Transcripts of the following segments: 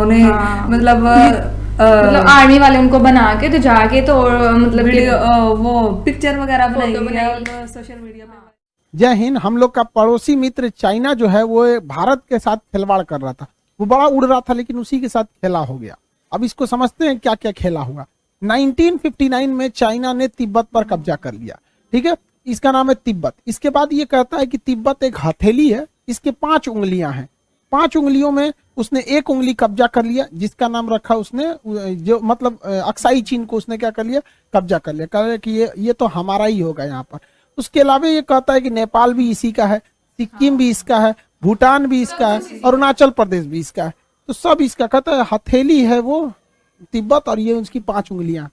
उन्हें मतलब आर्मी वाले उनको बना के तो जाके तो मतलब वो पिक्चर वगैरह बनाई सोशल मीडिया पे। जय हिंद। हम लोग का पड़ोसी मित्र चाइना जो है वो भारत के साथ खिलवाड़ कर रहा था, वो बड़ा उड़ रहा था लेकिन उसी के साथ खेला हो गया। अब इसको समझते हैं क्या क्या खेला होगा। 1959 में चाइना ने तिब्बत पर कब्जा कर लिया, ठीक है, इसका नाम है तिब्बत। इसके बाद ये कहता है कि तिब्बत एक हथेली है, इसके 5 उंगलियां हैं, 5 उंगलियों में उसने एक उंगली कब्जा कर लिया, जिसका नाम रखा उसने, जो मतलब अक्साई चीन को उसने क्या कर लिया, कब्जा कर लिया, कह रहे कि ये तो हमारा ही होगा यहाँ पर। उसके अलावा ये कहता है कि नेपाल भी इसी का है, सिक्किम भी इसका है, भूटान भी इसका है, अरुणाचल प्रदेश भी इसका है, तो सब इसका। कहता है हथेली है वो तिब्बत और ये उसकी 5 उंगलियां।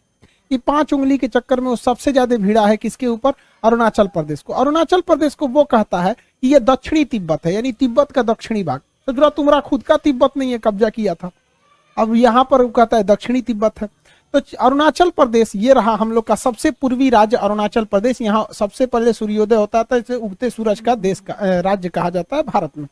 ये 5 उंगली के चक्कर में वो सबसे ज्यादा भिड़ा है किसके ऊपर, अरुणाचल प्रदेश को। अरुणाचल प्रदेश को वो कहता है कि ये दक्षिणी तिब्बत है, यानी तिब्बत का दक्षिणी भाग। तो जरा तुम्हारा खुद का तिब्बत नहीं है, कब्जा किया था, अब यहाँ पर वो कहता है दक्षिणी तिब्बत है। तो अरुणाचल प्रदेश ये रहा हम लोग का सबसे पूर्वी राज्य अरुणाचल प्रदेश। यहाँ सबसे पहले सूर्योदय होता था, इसे उगते सूरज का देश का राज्य कहा जाता है भारत में।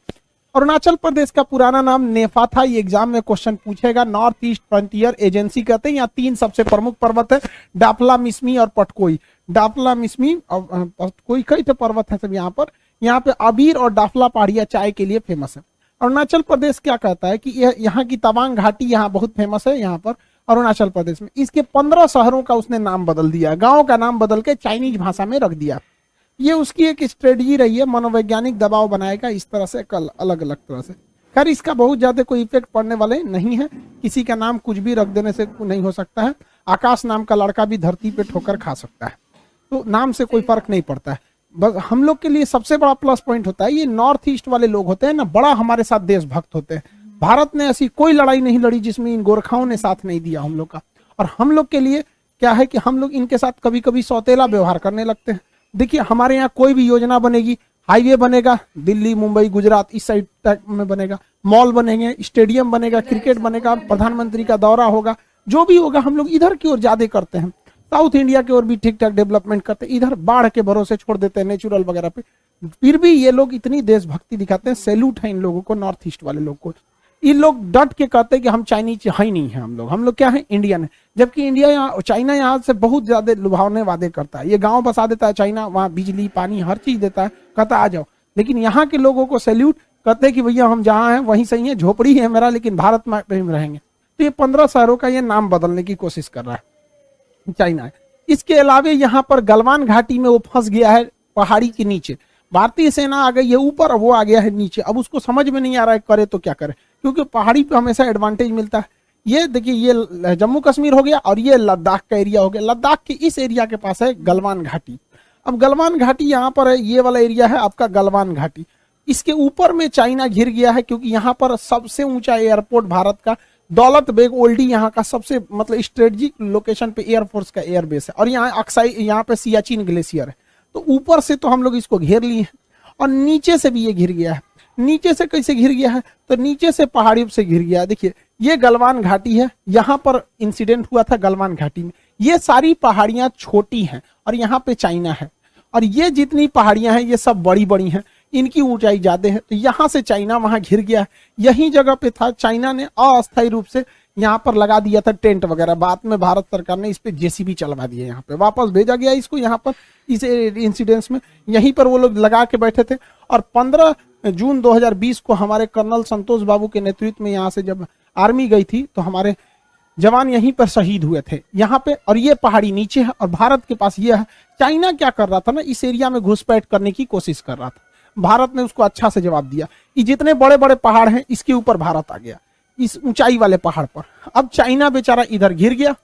अरुणाचल प्रदेश का पुराना नाम नेफा था, ये एग्जाम में क्वेश्चन पूछेगा। नॉर्थ ईस्ट फ्रंटियर एजेंसी कहते हैं। यहाँ 3 सबसे प्रमुख पर्वत है, डापला मिसमी और पटकोई। डापला मिसमी और पटकोई कई तो पर्वत है सब यहाँ पर। यहाँ पे अबीर और डाफला पहाड़ियाँ चाय के लिए फेमस है। अरुणाचल प्रदेश क्या कहता है कि यहाँ की तवांग घाटी यहाँ बहुत फेमस है यहाँ पर अरुणाचल प्रदेश में। इसके 15 शहरों का उसने नाम बदल दिया, गांव का नाम बदल के चाइनीज भाषा में रख दिया। ये उसकी एक स्ट्रेटजी रही है, मनोवैज्ञानिक दबाव बनाएगा इस तरह से, कल अलग अलग तरह से। खैर इसका बहुत ज्यादा कोई इफेक्ट पड़ने वाले नहीं है, किसी का नाम कुछ भी रख देने से नहीं हो सकता है। आकाश नाम का लड़का भी धरती पे ठोकर खा सकता है, तो नाम से कोई फर्क नहीं पड़ता है। बस हम लोग के लिए सबसे बड़ा प्लस पॉइंट होता है ये नॉर्थ ईस्ट वाले लोग होते हैं ना, बड़ा हमारे साथ देशभक्त होते हैं। भारत ने ऐसी कोई लड़ाई नहीं लड़ी जिसमें इन गोरखाओं ने साथ नहीं दिया हम लोग का। और हम लोग के लिए क्या है कि हम लोग इनके साथ कभी कभी सौतेला व्यवहार करने लगते हैं। देखिए हमारे यहाँ कोई भी योजना बनेगी, हाईवे बनेगा, दिल्ली मुंबई गुजरात इस साइड में बनेगा, मॉल बनेंगे, स्टेडियम बनेगा, क्रिकेट बनेगा, प्रधानमंत्री का दौरा होगा, जो भी होगा हम लोग इधर की ओर ज्यादा करते हैं। साउथ इंडिया की ओर भी ठीक ठाक डेवलपमेंट करते हैं, इधर बाढ़ के भरोसे छोड़ देते हैं नेचुरल वगैरह पे। फिर भी ये लोग इतनी देशभक्ति दिखाते हैं, सैल्यूट है इन लोगों को, नॉर्थ ईस्ट वाले लोग को। ये लोग डट के कहते हैं कि हम चाइनीज है ही नहीं है, हम लोग क्या है, इंडियन है। जबकि इंडिया यहाँ चाइना यहाँ से बहुत ज्यादा लुभावने वादे करता है। ये गांव बसा देता है चाइना, वहाँ बिजली पानी हर चीज देता है, कहता आ जाओ। लेकिन यहाँ के लोगों को सैल्यूट, कहते हैं कि भैया हम जहाँ हैं वहीं सही है, झोपड़ी है मेरा लेकिन भारत में रहेंगे। तो ये 15 शहरों का ये नाम बदलने की कोशिश कर रहा है चाइना है। इसके अलावा यहाँ पर गलवान घाटी में वो फंस गया है पहाड़ी के नीचे। भारतीय सेना आ गई है ऊपर, वो आ गया है नीचे। अब उसको समझ में नहीं आ रहा है करे तो क्या करे, क्योंकि पहाड़ी पे हमेशा एडवांटेज मिलता है। ये देखिए ये जम्मू कश्मीर हो गया और ये लद्दाख का एरिया हो गया। लद्दाख के इस एरिया के पास है गलवान घाटी। अब गलवान घाटी यहाँ पर है, ये वाला एरिया है आपका गलवान घाटी। इसके ऊपर में चाइना घिर गया है, क्योंकि यहाँ पर सबसे ऊंचा एयरपोर्ट भारत का दौलत बेग ओल्डी यहाँ का सबसे मतलब स्ट्रेटेजिक लोकेशन पे एयरफोर्स का एयरबेस है। और यहाँ अक्साई, यहाँ पे सियाचिन ग्लेशियर है। तो ऊपर से तो हम लोग इसको घेर लिए हैं और नीचे से भी ये घिर गया है। नीचे से कैसे घिर गया है, तो नीचे से पहाड़ियों से घिर गया है। देखिए ये गलवान घाटी है, यहाँ पर इंसिडेंट हुआ था गलवान घाटी में। ये सारी पहाड़ियां छोटी हैं और यहाँ पे चाइना है, और ये जितनी पहाड़ियां हैं ये सब बड़ी बड़ी हैं, इनकी ऊंचाई ज्यादा है। तो यहाँ से चाइना वहां घिर गया है। यही जगह पे था, चाइना ने अस्थायी रूप से यहाँ पर लगा दिया था टेंट वगैरह। बाद में भारत सरकार ने इस पे जेसीबी चलवा दिए, यहाँ पे वापस भेजा गया इसको। यहाँ पर इस इंसिडेंट्स में यहीं पर वो लोग लगा के बैठे थे। और 15 जून 2020 को हमारे कर्नल संतोष बाबू के नेतृत्व में यहाँ से जब आर्मी गई थी तो हमारे जवान यहीं पर शहीद हुए थे यहाँ पे। और ये पहाड़ी नीचे है और भारत के पास ये है। चाइना क्या कर रहा था ना, इस एरिया में घुसपैठ करने की कोशिश कर रहा था। भारत ने उसको अच्छा से जवाब दिया। ये जितने बड़े बड़े पहाड़ हैं इसके ऊपर भारत आ गया, इस ऊंचाई वाले पहाड़ पर। अब चाइना बेचारा इधर घिर गया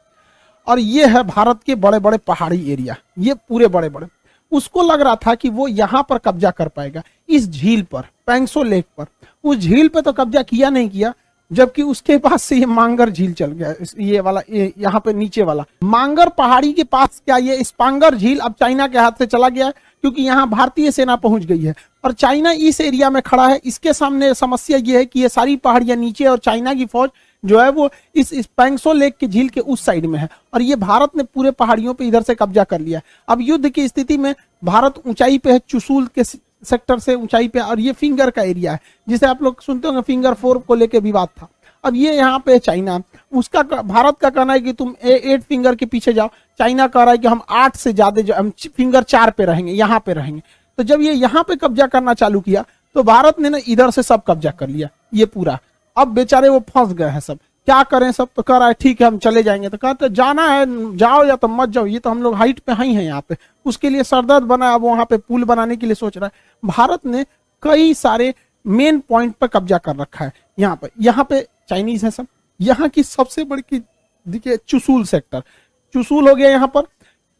और ये है भारत के बड़े बड़े पहाड़ी एरिया, ये पूरे बड़े बड़े। उसको लग रहा था कि वो यहाँ पर कब्जा कर पाएगा, इस झील पर, पैंगसो लेक पर। उस झील पे तो कब्जा किया नहीं किया, जबकि उसके पास से ये मांगर झील चल गया। ये वाला यहाँ पे नीचे वाला मांगर पहाड़ी के पास क्या ये स्पांगर झील अब चाइना के हाथ से चला गया है, क्योंकि यहाँ भारतीय सेना पहुंच गई है और चाइना इस एरिया में खड़ा है। इसके सामने समस्या ये है कि ये सारी पहाड़ियां नीचे और चाइना की फौज जो है वो इस पैंगसो लेक के झील के उस साइड में है और ये भारत ने पूरे पहाड़ियों पे इधर से कब्जा कर लिया है। अब युद्ध की स्थिति में भारत ऊंचाई पे है, चुशूल के सेक्टर से ऊंचाई पे, और ये फिंगर का एरिया है जिसे आप लोग सुनते होंगे, फिंगर 4 को लेके विवाद था। अब ये यहाँ पे चाइना, उसका भारत का कहना है कि तुम 8 फिंगर के पीछे जाओ, चाइना कह रहा है कि हम 8 से ज्यादा, हम फिंगर 4 पे रहेंगे, यहाँ पे रहेंगे। तो जब ये यहाँ पे कब्जा करना चालू किया तो भारत ने ना इधर से सब कब्जा कर लिया ये पूरा। अब बेचारे वो फंस गए हैं सब, क्या करें सब। तो कह रहा है ठीक है हम चले जाएंगे, तो कहते जाना है जाओ या तो मत जाओ, ये तो हम लोग हाइट पे ही हैं यहाँ पे। उसके लिए सरदर्द बना, अब वहां पे पुल बनाने के लिए सोच रहा है। भारत ने कई सारे मेन पॉइंट पर कब्जा कर रखा है। यहाँ पे चाइनीज है सब। यहाँ की सबसे बड़ी की देखिए चुशूल सेक्टर, चुशूल हो गया यहाँ पर,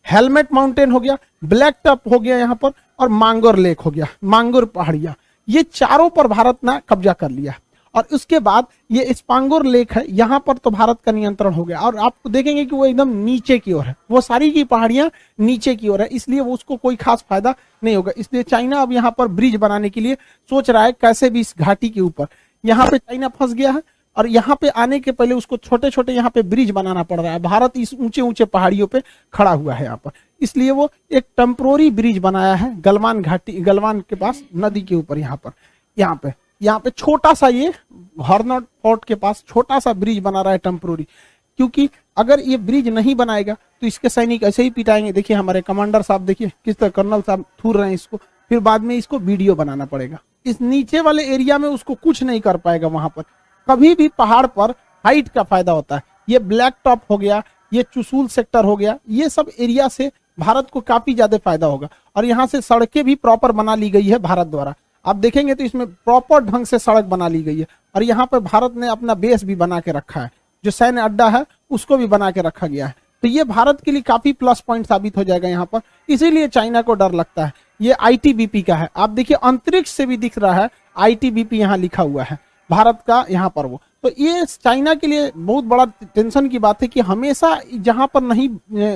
हेलमेट माउंटेन हो गया, ब्लैक टॉप हो गया यहाँ पर, और मांगोर लेक हो गया, मांगोर पहाड़ियां, ये चारों पर भारत ने कब्जा कर लिया। और उसके बाद ये स्पांगोर लेक है, यहाँ पर तो भारत का नियंत्रण हो गया। और आप देखेंगे कि वो एकदम नीचे की ओर है, वो सारी की पहाड़ियां नीचे की ओर है, इसलिए वो उसको कोई खास फायदा नहीं होगा। इसलिए चाइना अब यहाँ पर ब्रिज बनाने के लिए सोच रहा है कैसे भी इस घाटी के ऊपर। यहाँ पे चाइना फंस गया है और यहाँ पे आने के पहले उसको छोटे छोटे यहाँ पे ब्रिज बनाना पड़ रहा है। भारत इस ऊंचे ऊंचे पहाड़ियों पे खड़ा हुआ है यहाँ पर, इसलिए वो एक टेम्पोररी ब्रिज बनाया है गलवान घाटी, गलवान के पास नदी के ऊपर। यहाँ पे छोटा सा ये हॉर्नट फोर्ट के पास छोटा सा ब्रिज बना रहा है टेम्पोररी, क्योंकि अगर ये ब्रिज नहीं बनाएगा तो इसके सैनिक ऐसे ही पिटाएंगे। देखिए हमारे कमांडर साहब, देखिए किस तरह कर्नल साहब थूर रहे हैं इसको, फिर बाद में इसको वीडियो बनाना पड़ेगा। इस नीचे वाले एरिया में उसको कुछ नहीं कर पाएगा। वहां पर कभी भी पहाड़ पर हाइट का फायदा होता है। ये ब्लैक टॉप हो गया, ये चुशूल सेक्टर हो गया, ये सब एरिया से भारत को काफी ज्यादा फायदा होगा। और यहाँ से सड़कें भी प्रॉपर बना ली गई है भारत द्वारा। आप देखेंगे तो इसमें प्रॉपर ढंग से सड़क बना ली गई है। और यहाँ पर भारत ने अपना बेस भी बना के रखा है, जो सैन्य अड्डा है उसको भी बना के रखा गया है। तो ये भारत के लिए काफी प्लस पॉइंट साबित हो जाएगा यहाँ पर, इसीलिए चाइना को डर लगता है। ये ITBP का है, आप देखिए अंतरिक्ष से भी दिख रहा है ITBP यहाँ लिखा हुआ है भारत का यहाँ पर वो। तो ये चाइना के लिए बहुत बड़ा टेंशन की बात है कि हमेशा जहां पर नहीं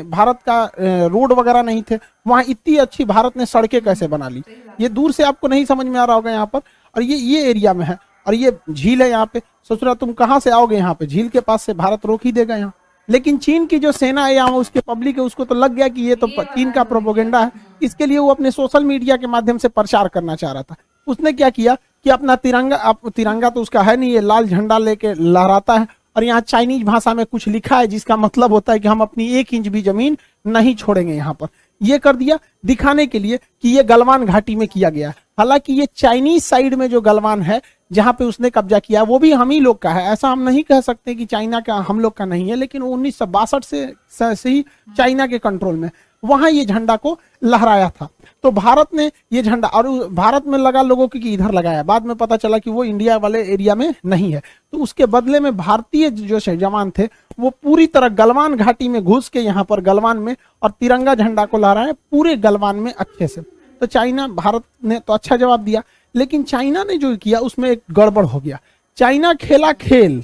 भारत का रोड वगैरह नहीं थे, वहां इतनी अच्छी भारत ने सड़कें कैसे बना ली, ये दूर से आपको नहीं समझ में आ रहा होगा यहाँ पर। और ये एरिया में है, और ये झील है यहाँ पे। सोच रहा तुम कहाँ से आओगे यहाँ पे, झील के पास से भारत रोक ही देगा यहाँ। लेकिन चीन की जो सेना है यहाँ, उसके पब्लिक है, उसको तो लग गया कि ये तो चीन का प्रोपोगेंडा है। इसके लिए वो अपने सोशल मीडिया के माध्यम से प्रचार करना चाह रहा था। उसने क्या किया कि अपना तिरंगा तो उसका है नहीं, ये लाल झंडा लेके लहराता है, और यहाँ चाइनीज भाषा में कुछ लिखा है जिसका मतलब होता है कि हम अपनी 1 इंच भी जमीन नहीं छोड़ेंगे यहाँ पर। ये कर दिया दिखाने के लिए कि ये गलवान घाटी में किया गया। हालांकि ये चाइनीज साइड में जो गलवान है जहां पे उसने कब्जा किया वो भी हम ही लोग का है। ऐसा हम नहीं कह सकते कि चाइना का हम लोग का नहीं है, लेकिन 1962 से ही चाइना के कंट्रोल में वहां ये झंडा को लहराया था। तो भारत ने ये झंडा, और भारत में लगा लोगों की इधर लगाया, बाद में पता चला कि वो इंडिया वाले एरिया में नहीं है। तो उसके बदले में भारतीय जो जवान थे वो पूरी तरह गलवान घाटी में घुस के यहाँ पर गलवान में और तिरंगा झंडा को लहराए पूरे गलवान में अच्छे से। तो चाइना, भारत ने तो अच्छा जवाब दिया, लेकिन चाइना ने जो किया उसमें एक गड़बड़ हो गया। चाइना खेला खेल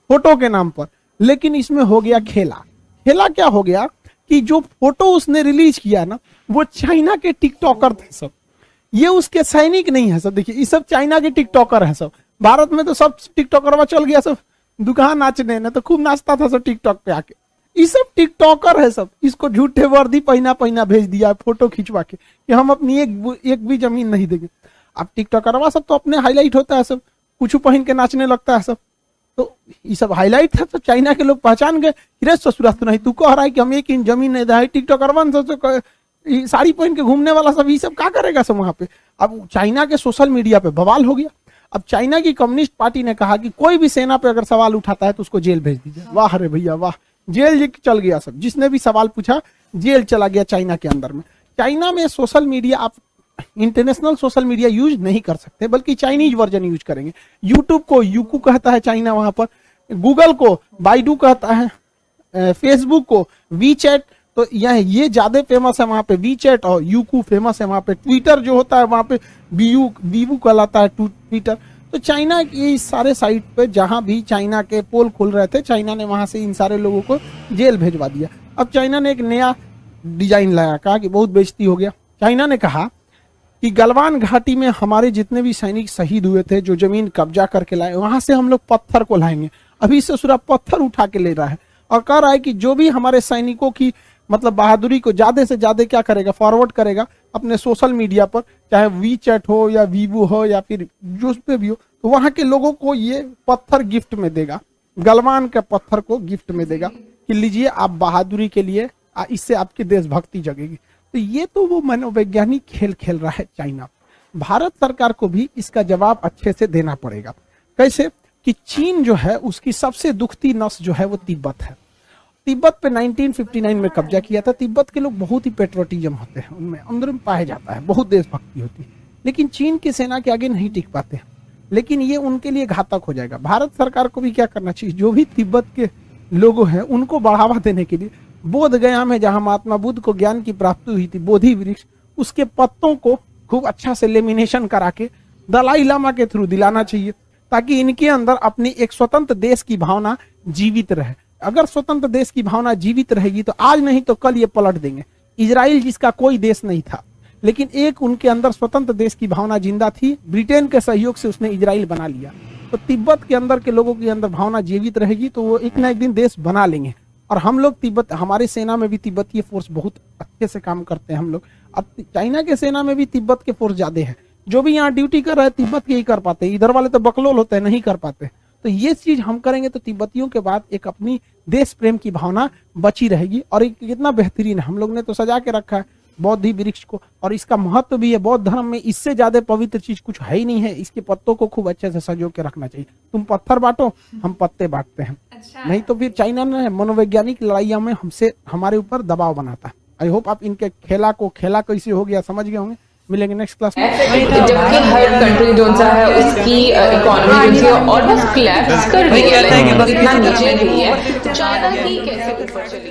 फोटो के नाम पर, लेकिन इसमें हो गया खेला। खेला क्या हो गया कि जो फोटो उसने रिलीज किया ना, वो चाइना के टिकटॉकर थे सब, ये उसके सैनिक नहीं है सब। देखिए ये सब चाइना के टिकटॉकर है सब। भारत में तो सब टिकटॉकर चल गया, सब दुकान नाचने ने तो खूब नाचता था सब टिकटॉक पे आके। ये सब टिकटॉकर है सब। इसको झूठे वर्दी पहना भेज दिया फोटो खिंचवा के कि हम अपनी एक भी जमीन नहीं देंगे। अब टिकटॉकर सब तो अपने हाईलाइट होता है सब, कुछ पहन के नाचने लगता है सब। तो ये सब हाईलाइट था, तो चाइना के लोग पहचान गए, रे ससुरा तो नहीं, तू कह रहा है कि हम 1 इंच जमीन नहीं दे। टिकटॉकर सब साड़ी पहन के घूमने वाला सब, ये सब क्या करेगा सब वहां पे। अब चाइना के सोशल मीडिया पे बवाल हो गया। अब चाइना की कम्युनिस्ट पार्टी ने कहा कि कोई भी सेना पे अगर सवाल उठाता है तो उसको जेल भेज दीजिए। वाह रे भैया वाह, जेल चल गया सब, जिसने भी सवाल पूछा जेल चला गया चाइना के अंदर में। चाइना में सोशल मीडिया, आप इंटरनेशनल सोशल मीडिया यूज नहीं कर सकते, बल्कि चाइनीज वर्जन यूज करेंगे। यूट्यूब को यूकू कहता है चाइना वहां पर, गूगल को बाइडू कहता है, फेसबुक को वीचैट, तो ये ज्यादा फेमस है वहां पे वीचैट, और यूकू फेमस है वहां पे। ट्विटर जो होता है वहां पे वीवू कहलाता है ट्विटर। तो चाइना की सारे साइट पे जहां भी चाइना के पोल खुल रहे थे, चाइना ने वहां से इन सारे लोगों को जेल भेजवा दिया। अब चाइना ने एक नया डिजाइन लाया, कहा कि बहुत बेइज्जती हो गया। चाइना ने कहा कि गलवान घाटी में हमारे जितने भी सैनिक शहीद हुए थे, जो जमीन कब्जा करके लाए, वहां से हम लोग पत्थर को लाएंगे। अभी से सूरा पत्थर उठा के ले रहा है और कह रहा है कि जो भी हमारे सैनिकों की मतलब बहादुरी को ज्यादा से ज्यादा क्या करेगा, फॉरवर्ड करेगा अपने सोशल मीडिया पर, चाहे वी चैट हो या वीवो हो या फिर जो पे भी हो, तो वहां के लोगों को ये पत्थर गिफ्ट में देगा, गलवान के पत्थर को गिफ्ट में देगा कि लीजिए आप बहादुरी के लिए, इससे आपकी देशभक्ति जगेगी। तो ये तो वो मनोवैज्ञानिक खेल खेल रहा है चाइना। भारत सरकार को भी इसका जवाब अच्छे से देना पड़ेगा। कैसे कि चीन जो है उसकी सबसे दुखती नस जो है वो तिब्बत है। तिब्बत पे 1959 में कब्जा किया था। तिब्बत के लोग बहुत ही पेट्रोटिज्म होते हैं, उनमें अंदर में पाया जाता है, बहुत देशभक्ति होती है, लेकिन चीन की सेना के आगे नहीं टिक पाते हैं। लेकिन ये उनके लिए घातक हो जाएगा। भारत सरकार को भी क्या करना चाहिए, जो भी तिब्बत के लोग हैं उनको बढ़ावा देने के लिए बोध गया में जहां महात्मा बुद्ध को ज्ञान की प्राप्ति हुई थी, बोधि वृक्ष, उसके पत्तों को खूब अच्छा से लेमिनेशन करा के दलाई लामा के थ्रू दिलाना चाहिए, ताकि इनके अंदर अपनी एक स्वतंत्र देश की भावना जीवित रहे। अगर स्वतंत्र देश की भावना जीवित रहेगी तो आज नहीं तो कल ये पलट देंगे। इजराइल जिसका कोई देश नहीं था, लेकिन एक उनके अंदर स्वतंत्र देश की भावना जिंदा थी, ब्रिटेन के सहयोग से उसने इजराइल बना लिया। तो तिब्बत के अंदर के लोगों के अंदर भावना जीवित रहेगी तो वो एक ना एक दिन देश बना लेंगे। और हम लोग तिब्बत, हमारे सेना में भी तिब्बतीय फोर्स बहुत अच्छे से काम करते हैं हम लोग। अब चाइना के सेना में भी तिब्बत के फोर्स ज्यादा है, जो भी यहाँ ड्यूटी कर रहे हैं तिब्बत के ही कर पाते हैं, इधर वाले तो बकलोल होते हैं, नहीं कर पाते। तो ये चीज हम करेंगे तो तिब्बतियों के बाद एक अपनी देश प्रेम की भावना बची रहेगी। और एक कितना बेहतरीन है, हम लोग ने तो सजा के रखा है बौद्धि वृक्ष को, और इसका महत्व भी है। बौद्ध धर्म में इससे ज्यादा पवित्र चीज कुछ है ही नहीं है। इसके पत्तों को खूब अच्छे से सजो के रखना चाहिए। तुम पत्थर बांटो, हम पत्ते बांटते हैं। नहीं तो फिर चाइना ने मनोवैज्ञानिक लड़ाइयों में हमसे, हमारे ऊपर दबाव बनाता है। आई होप आप इनके खेला कैसे हो गया समझ गए होंगे। मिलेंगे नेक्स्ट क्लास में। जबकि हर कंट्री जो सा है उसकी इकोनॉमी जो है ऑलमोस्ट कोलैप्स कर रही है, इतना नीचे गई है, तो चाइना की कैसे ऊपर चली।